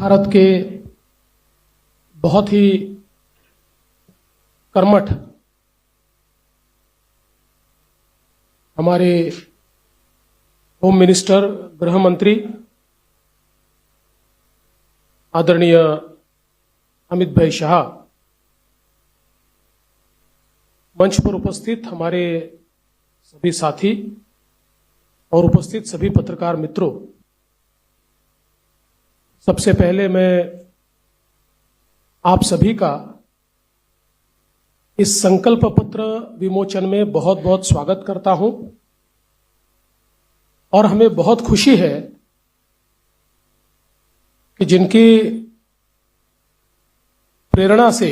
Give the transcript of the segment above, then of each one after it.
भारत के बहुत ही कर्मठ हमारे होम मिनिस्टर, गृह मंत्री आदरणीय अमित भाई शाह, मंच पर उपस्थित हमारे सभी साथी और उपस्थित सभी पत्रकार मित्रों, सबसे पहले मैं आप सभी का इस संकल्प पत्र विमोचन में बहुत बहुत स्वागत करता हूं और हमें बहुत खुशी है कि जिनकी प्रेरणा से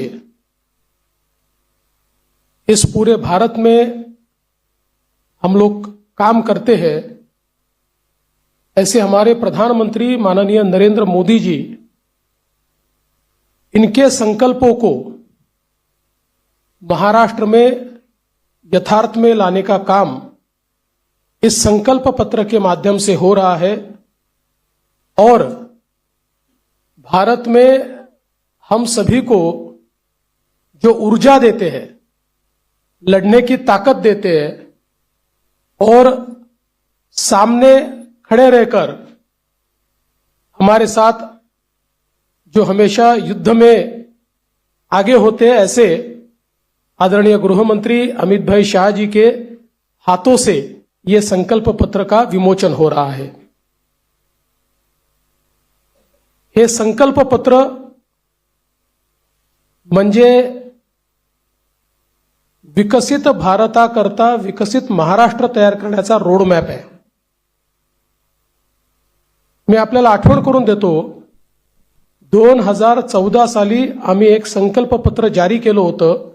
इस पूरे भारत में हम लोग काम करते हैं, ऐसे हमारे प्रधानमंत्री माननीय नरेंद्र मोदी जी इनके संकल्पों को महाराष्ट्र में यथार्थ में लाने का काम इस संकल्प पत्र के माध्यम से हो रहा है और भारत में हम सभी को जो ऊर्जा देते हैं, लड़ने की ताकत देते हैं और सामने खड़े रहकर हमारे साथ जो हमेशा युद्ध में आगे होते हैं, ऐसे आदरणीय गृह मंत्री अमित भाई शाह जी के हाथों से ये संकल्प पत्र का विमोचन हो रहा है। हे संकल्प पत्र म्हणजे विकसित भारताकरता विकसित महाराष्ट्र तयार करण्याचा रोड मॅप आहे। मी आपल्याला आठवण करून देतो, 2014 साली आम्ही एक संकल्प पत्र जारी केलं होतं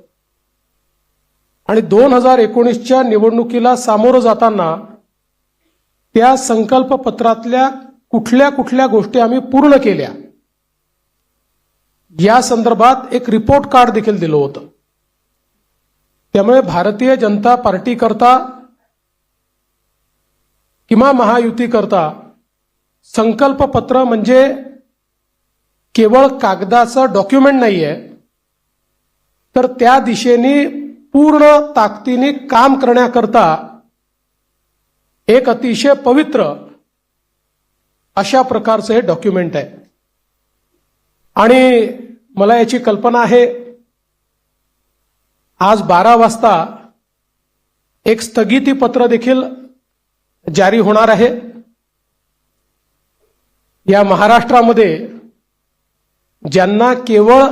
आणि 2019च्या निवडणुकीला सामोरं जाताना त्या संकल्प पत्रातल्या कुठल्या कुठल्या गोष्टी आम्ही पूर्ण केल्या या संदर्भात एक रिपोर्ट कार्ड देखील दिलं होतं। त्यामुळे भारतीय जनता पार्टी करता किंवा महायुती करता संकल्प पत्र म्हणजे केवळ कागदाचं डॉक्युमेंट नाहीये, तर त्या दिशेने पूर्ण ताकदीने काम करण्याकरता एक अतिशय पवित्र अशा प्रकारचं हे डॉक्युमेंट आहे। आणि मला याची कल्पना आहे, आज 12 वाजता एक स्थगिती पत्र देखील जारी होणार आहे। या महाराष्ट्रामध्ये ज्यांना केवळ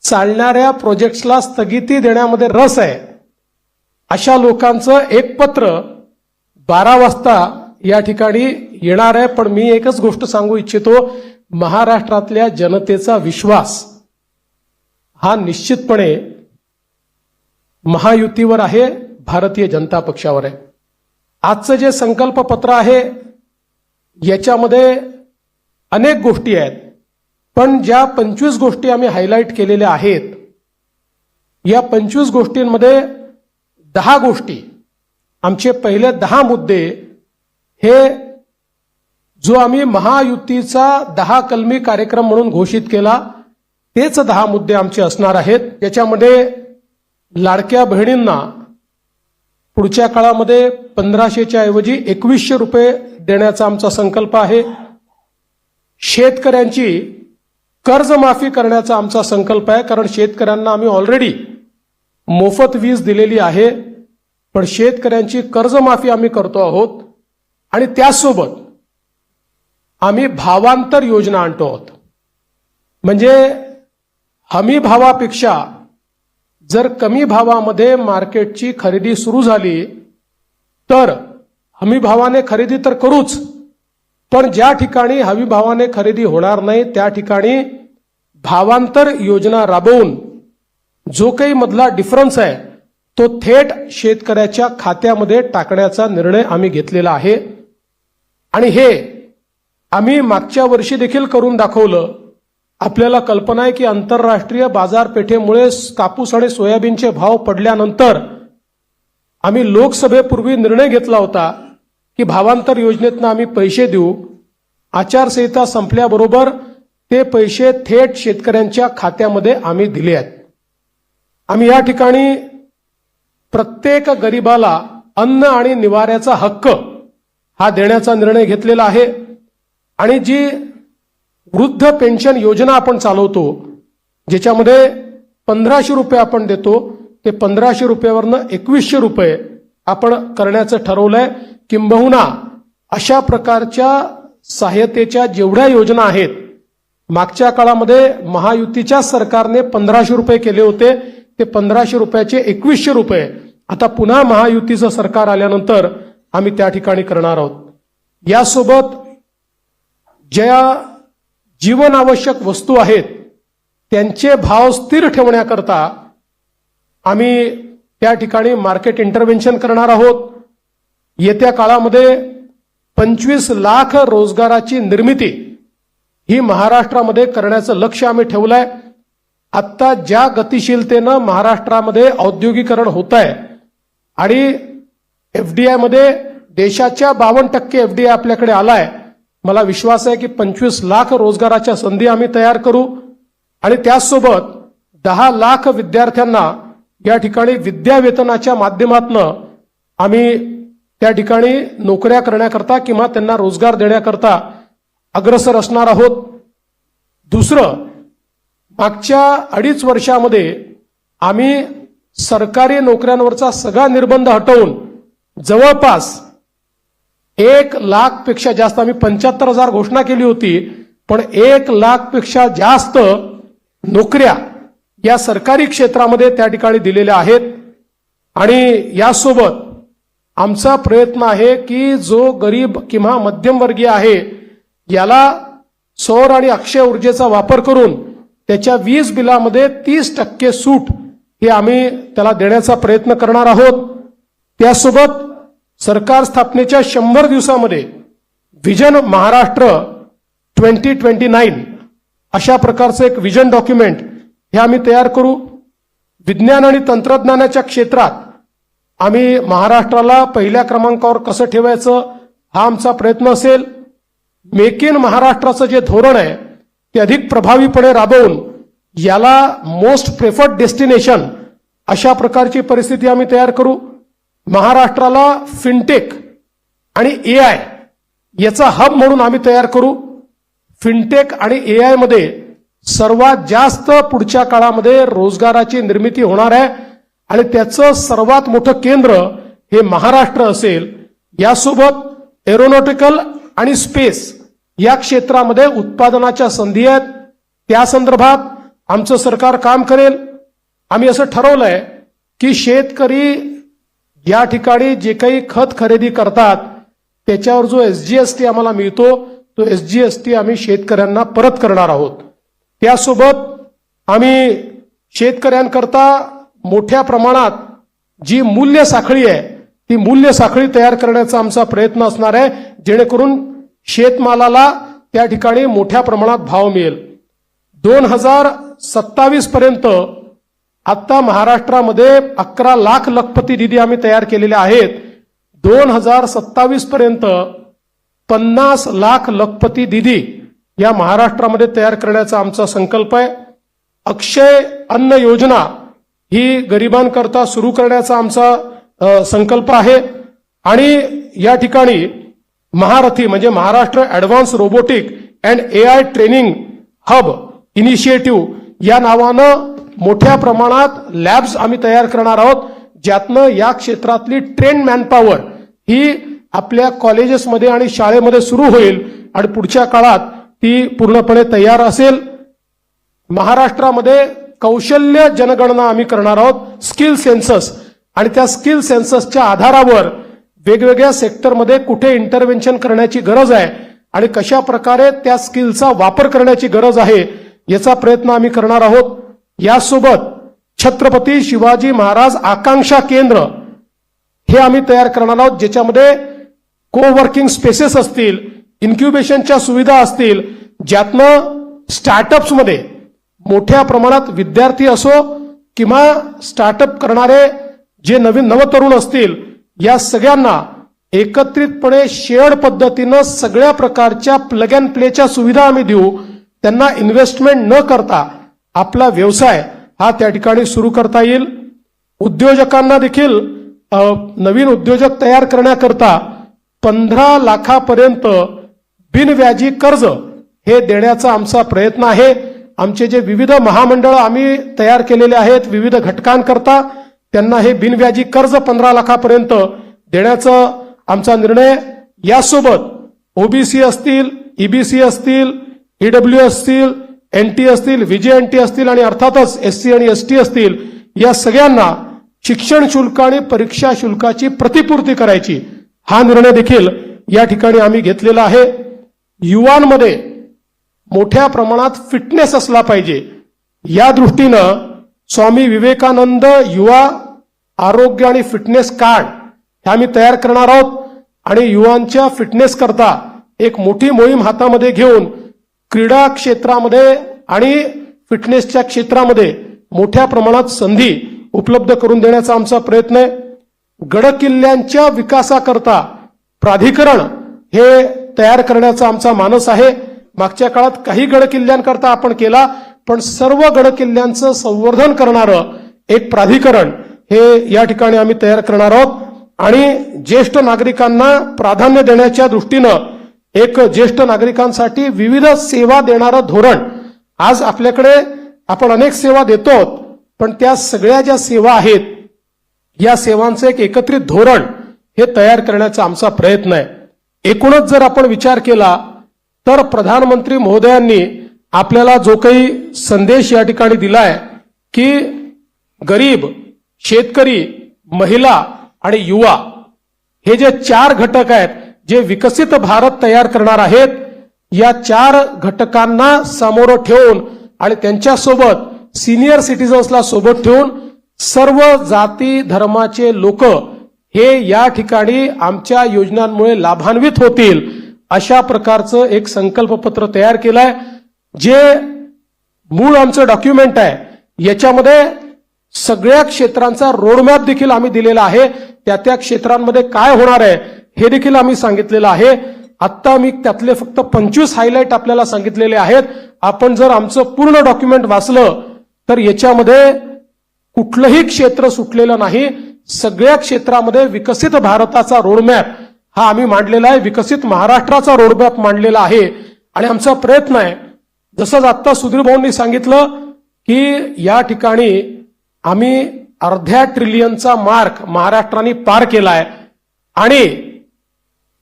चालणाऱ्या प्रोजेक्ट्सला स्थगिती देण्यामध्ये रस आहे, अशा लोकांचं एक पत्र 12 वाजता या ठिकाणी येणार आहे। पण मी एकच गोष्ट सांगू इच्छितो, महाराष्ट्रातल्या जनतेचा विश्वास हा निश्चितपणे महायुतीवर आहे, भारतीय जनता पक्षावर आहे। आजचं जे संकल्प पत्र आहे याच्यामध्ये अनेक गोष्टी आहेत, पण ज्या 25 गोष्टी आम्ही हायलाइट केलेल्या आहेत, या 25 गोष्टींमध्ये 10 गोष्टी, आमचे पहिले 10 मुद्दे हे जो आम्ही महायुतीचा 10 कलमी कार्यक्रम म्हणून घोषित केला तेच 10 मुद्दे आमचे असणार आहेत। याच्यामध्ये लाडक्या बहिणींना पुढच्या काळामध्ये 1500च्या ऐवजी 2100 रुपये देण्याचा आमचा संकल्प आहे। शेतकऱ्यांची कर्जमाफी करण्याचा आमचा संकल्प आहे, कारण शेतकऱ्यांना आम्ही ऑलरेडी मोफत वीज दिलेली आहे, पण शेतकऱ्यांची कर्जमाफी आम्ही करतो आहोत आणि त्यासोबत आम्ही भावांतर योजना आणतो आहोत। म्हणजे हमी भावापेक्षा जर कमी भावामध्ये मार्केटची खरेदी सुरू झाली तर हमी भावाने खरेदी तर करूच, पण ज्या ठिकाणी हमी भावाने खरेदी होणार नाही त्या ठिकाणी भावांतर योजना राबवून जो काही मधला डिफरन्स आहे तो थेट शेतकऱ्याच्या खात्यामध्ये टाकण्याचा निर्णय आम्ही घेतलेला आहे। आणि हे आम्ही मागच्या वर्षी देखील करून दाखवलं। आपल्याला कल्पना आहे की आंतरराष्ट्रीय बाजारपेठेमुळे कापूस आणि सोयाबीनचे भाव पडल्यानंतर आम्ही लोकसभेपूर्वी निर्णय घेतला होता की भावांतर योजनेतून आम्ही पैसे देऊ आचारसंहिता संपल्याबरोबर ते पैसे थेट शेतकऱ्यांच्या खात्यामध्ये आम्ही दिले आहेत. आम्ही या ठिकाणी प्रत्येक गरिबाला अन्न आणि निवाऱ्याचा हक्क हा देण्याचा निर्णय घेतलेला आहे. आणि जी वृद्ध पेन्शन योजना आपण चालवतो, ज्याच्यामध्ये 1500 रुपये आपण देतो, ते 1500 रुपयावरनं 2100 रुपये आपण करण्याचं ठरवलंय. किंबहुना अशा प्रकारच्या सहाय्यतेच्या जेवढ्या योजना आहेत, मागच्या काळामध्ये महायुतीच्या सरकारने 1500 रुपये केले होते, ते 1500 रुपयाचे 2100 रुपये आता पुन्हा महायुतीचं सरकार आल्यानंतर आम्ही त्या ठिकाणी करणार आहोत. यासोबत ज्या जीवनावश्यक वस्तू आहेत त्यांचे भाव स्थिर ठेवण्याकरता आम्ही त्या ठिकाणी मार्केट इंटरव्हेन्शन करणार आहोत. येत्या काळामध्ये 25 लाख रोजगाराची निर्मिती ही महाराष्ट्रामध्ये करण्याचं लक्ष्य आम्ही ठेवलंय. आत्ता ज्या गतिशीलतेनं महाराष्ट्रामध्ये औद्योगिकरण होत आहे आणि एफडीआय मध्ये देशाच्या 52% एफडीआय आपल्याकडे आलाय, मला विश्वास आहे की 25 लाख रोजगाराच्या संधी आम्ही तयार करू. आणि त्याचसोबत 10 लाख विद्यार्थ्यांना या ठिकाणी विद्यावेतनाच्या माध्यमातून आम्ही त्या ठिकाणी नोकऱ्या करण्याकरता किंवा त्यांना रोजगार देण्याकरता अग्रसर असणार आहोत. दुसरं, मागच्या 2.5 वर्षामध्ये आम्ही सरकारी नोकऱ्यांवरचा सगळा निर्बंध हटवून जवळपास 1 लाखपेक्षा जास्त, आम्ही 75,000 घोषणा केली होती, पण 1 लाखपेक्षा जास्त नोकऱ्या या सरकारी क्षेत्रामध्ये त्या ठिकाणी दिलेल्या आहेत. आणि यासोबत आमचा प्रयत्न आहे की जो गरीब किंवा मध्यमवर्गीय आहे याला सौर आणि अक्षय ऊर्जेचा वापर करून त्याच्या वीज बिलामध्ये 30% सूट हे आम्ही त्याला देण्याचा प्रयत्न करणार आहोत. त्यासोबत सरकार स्थापनेच्या 100 दिवसामध्ये व्हिजन महाराष्ट्र 2029 अशा प्रकारचं एक व्हिजन डॉक्युमेंट हे आम्ही तयार करू. विज्ञान आणि तंत्रज्ञानाच्या क्षेत्रात आम्ही महाराष्ट्राला पहिल्या क्रमांकावर कसं ठेवायचं हा आमचा प्रयत्न असेल. मेक इन महाराष्ट्राचं जे धोरण आहे ते अधिक प्रभावीपणे राबवून याला मोस्ट प्रेफर्ड डेस्टिनेशन अशा प्रकारची परिस्थिती आम्ही तयार करू. महाराष्ट्राला फिनटेक आणि एआय याचा हब म्हणून आम्ही तयार करू. फिनटेक आणि एआय मध्ये सर्वात जास्त पुढच्या काळामध्ये रोजगाराची निर्मिती होणार आहे आणि त्याचं सर्वात मोठं केंद्र हे महाराष्ट्र असेल. यासोबत एरोनॉटिकल आणि स्पेस या क्षेत्रामध्ये उत्पादनाच्या संधी आहेत, त्या संदर्भात आमचं सरकार काम करेल. आम्ही असं ठरवलंय की शेतकरी या ठिकाणी जे काही खत खरेदी करतात त्याच्यावर जो एसजीएसटी आम्हाला मिळतो तो एसजीएसटी आम्ही शेतकऱ्यांना परत करणार आहोत. त्यासोबत आम्ही शेतकऱ्यांकरता मोठ्या प्रमाणात जी मूल्य साखळी आहे ती मूल्य साखळी तयार करण्याचा आमचा प्रयत्न असणार आहे, जेणेकरून शेतमालाला त्या ठिकाणी मोठ्या प्रमाणात भाव मिळेल. 2027 पर्यंत आता महाराष्ट्रामध्ये 11 लाख लखपती निधी आम्ही तयार केलेले आहेत. 2027 पर्यंत 50 लाख लखपती निधी या महाराष्ट्रामध्ये तयार करण्याचा आमचा संकल्प आहे. अक्षय अन्न योजना ही गरिबांकरता सुरू करण्याचा आमचा संकल्प आहे. आणि या ठिकाणी महारथी म्हणजे Maharashtra advance robotic and AI training hub initiative या नावानं मोठ्या प्रमाणात लॅब्स आम्ही तयार करणार आहोत, ज्यातनं या क्षेत्रातली ट्रेन मॅनपॉवर ही आपल्या कॉलेजेसमध्ये आणि शाळेमध्ये सुरू होईल आणि पुढच्या काळात ती पूर्णपणे तयार असेल. महाराष्ट्रामध्ये कौशल्य जनगणना आम्ही करणार आहोत, स्किल सेन्सस, आणि त्या स्किल सेन्ससच्या आधारावर वेगवेगळ्या सेक्टरमध्ये कुठे इंटरव्हेन्शन करण्याची गरज आहे आणि कशा प्रकारे त्या स्किलचा वापर करण्याची गरज आहे याचा प्रयत्न आम्ही करणार आहोत. यासोबत छत्रपती शिवाजी महाराज आकांक्षा केंद्र हे आम्ही तयार करणार आहोत, ज्याच्यामध्ये कोवर्किंग स्पेसेस असतील, इन्क्युबेशनच्या सुविधा असतील, ज्यातनं स्टार्टअप्समध्ये मोठ्या प्रमाणात विद्यार्थी असो किंवा स्टार्टअप करणारे जे नवतरुण असतील या सगळ्यांना एकत्रितपणे शेअर्ड पद्धतीनं सगळ्या प्रकारच्या प्लग अँड प्लेच्या सुविधा आम्ही देऊ. त्यांना इन्व्हेस्टमेंट न करता आपला व्यवसाय हा त्या ठिकाणी सुरू करता येईल. उद्योजकांना देखील नवीन उद्योजक तयार करण्याकरता 15 लाखापर्यंत बिनव्याजी कर्ज हे देण्याचा आमचा प्रयत्न आहे. आमचे जे विविध महामंडळ आम्ही तयार केलेले आहेत विविध घटकांकरता त्यांना हे बिनव्याजी कर्ज 15 लाखापर्यंत देण्याचा आमचा निर्णय. यासोबत ओबीसी असतील, ईबीसी असतील, ईडब्ल्यू असतील, एनटी असतील, व्हीजेएनटी असतील आणि अर्थातच एससी आणि एसटी असतील, या सगळ्यांना शिक्षण शुल्क आणि परीक्षा शुल्काची प्रतिपूर्ती करायची हा निर्णय देखील या ठिकाणी आम्ही घेतलेला आहे. युवांमध्ये मोठ्या प्रमाणात फिटनेस असला पाहिजे या दृष्टीनं स्वामी विवेकानंद युवा आरोग्य आणि फिटनेस कार्ड हे आम्ही तयार करणार आहोत आणि युवांच्या फिटनेस करता एक मोठी मोहीम हातामध्ये घेऊन क्रीडा क्षेत्रामध्ये आणि फिटनेसच्या क्षेत्रामध्ये मोठ्या प्रमाणात संधी उपलब्ध करून देण्याचा आमचा प्रयत्न आहे. गडकिल्ल्यांच्या विकासाकरता प्राधिकरण हे तयार करण्याचा आमचा मानस आहे. मागच्या काळात काही गडकिल्ल्यांकरता आपण केला, पण सर्व गडकिल्ल्यांचं संवर्धन करणारं एक प्राधिकरण हे या ठिकाणी आम्ही तयार करणार आहोत. आणि ज्येष्ठ नागरिकांना प्राधान्य देण्याच्या दृष्टीनं एक ज्येष्ठ नागरिकांसाठी विविध सेवा देणारं धोरण. आज आपल्याकडे आपण अनेक सेवा देतो, पण त्या सगळ्या ज्या सेवा आहेत या सेवांचं एक एकत्रित धोरण हे तयार करण्याचा आमचा प्रयत्न आहे. एकूणच जर आपण विचार केला तर प्रधानमंत्री महोदयांनी आपल्याला जो काही संदेश या ठिकाणी दिलाय की गरीब, शेतकरी, महिला आणि युवा हे जे 4 घटक आहेत जे विकसित भारत तयार करणार आहेत, या 4 घटकांना समोर ठेवून आणि त्यांच्यासोबत सिनियर सिटीजन्सला सोबत ठेवून सर्व जाती धर्माचे लोक हे या ठिकाणी आमच्या योजनांमुळे लाभान्वित होतील अशा प्रकारचं एक संकल्पपत्र तयार केलंय. जे मूळ आमचं डॉक्युमेंट आहे याच्यामध्ये सगळ्या क्षेत्रांचा रोडमॅप देखील आम्ही दिलेला आहे. त्या क्षेत्रांमध्ये काय होणार आहे हे देखील आम्ही सांगितलेलं आहे. आता मी त्यातले फक्त 25 हायलाइट आपल्याला सांगितलेले आहेत. आपण जर आमचं पूर्ण डॉक्युमेंट वाचलं तर याच्यामध्ये कुठलंही क्षेत्र सुटलेलं नाही. सगळ्या क्षेत्रामध्ये विकसित भारताचा रोडमॅप हा आम्ही मांडलेला आहे. विकसित महाराष्ट्राचा रोडमॅप मांडलेला आहे. आणि आमचा प्रयत्न आहे, जसं आता सुधीर भाऊंनी सांगितलं की या ठिकाणी आम्ही अर्ध्या ट्रिलियनचा मार्क महाराष्ट्राने पार केलाय आणि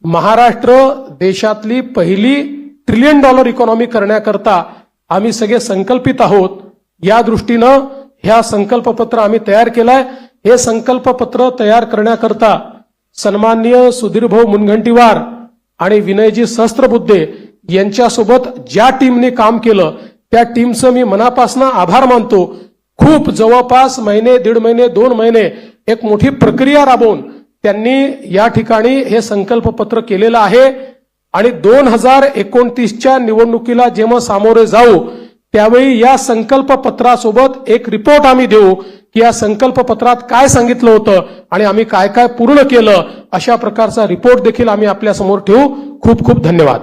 महाराष्ट्र देशातली पहिली $1 ट्रिलियन इकॉनॉमी करण्याकरता आम्ही सगळे संकल्पित आहोत. या दृष्टीनं ह्या संकल्पपत्र आम्ही तयार केलाय. हे संकल्पपत्र तयार करण्याकरता सन्माननीय सुधीरभाऊ मुनगंटीवार आणि विनयजी सहस्त्रबुद्धे यांच्यासोबत ज्या टीमने काम केलं त्या टीमचं मी मनापासून आभार मानतो. खूप जवळपास महिने, 1.5 महिने, 2 महिने एक मोठी प्रक्रिया राबवून त्यांनी या ठिकाणी हे संकल्पपत्र केलेलं आहे. आणि 2029च्या निवडणुकीला जेव्हा सामोरे जाऊ त्यावेळी या संकल्पपत्रासोबत एक रिपोर्ट आम्ही देऊ की या संकल्पपत्रात काय सांगितलं होतं आणि आम्ही काय काय पूर्ण केलं, अशा प्रकारचा रिपोर्ट देखील आम्ही आपल्या समोर ठेवू. खूप खूप धन्यवाद.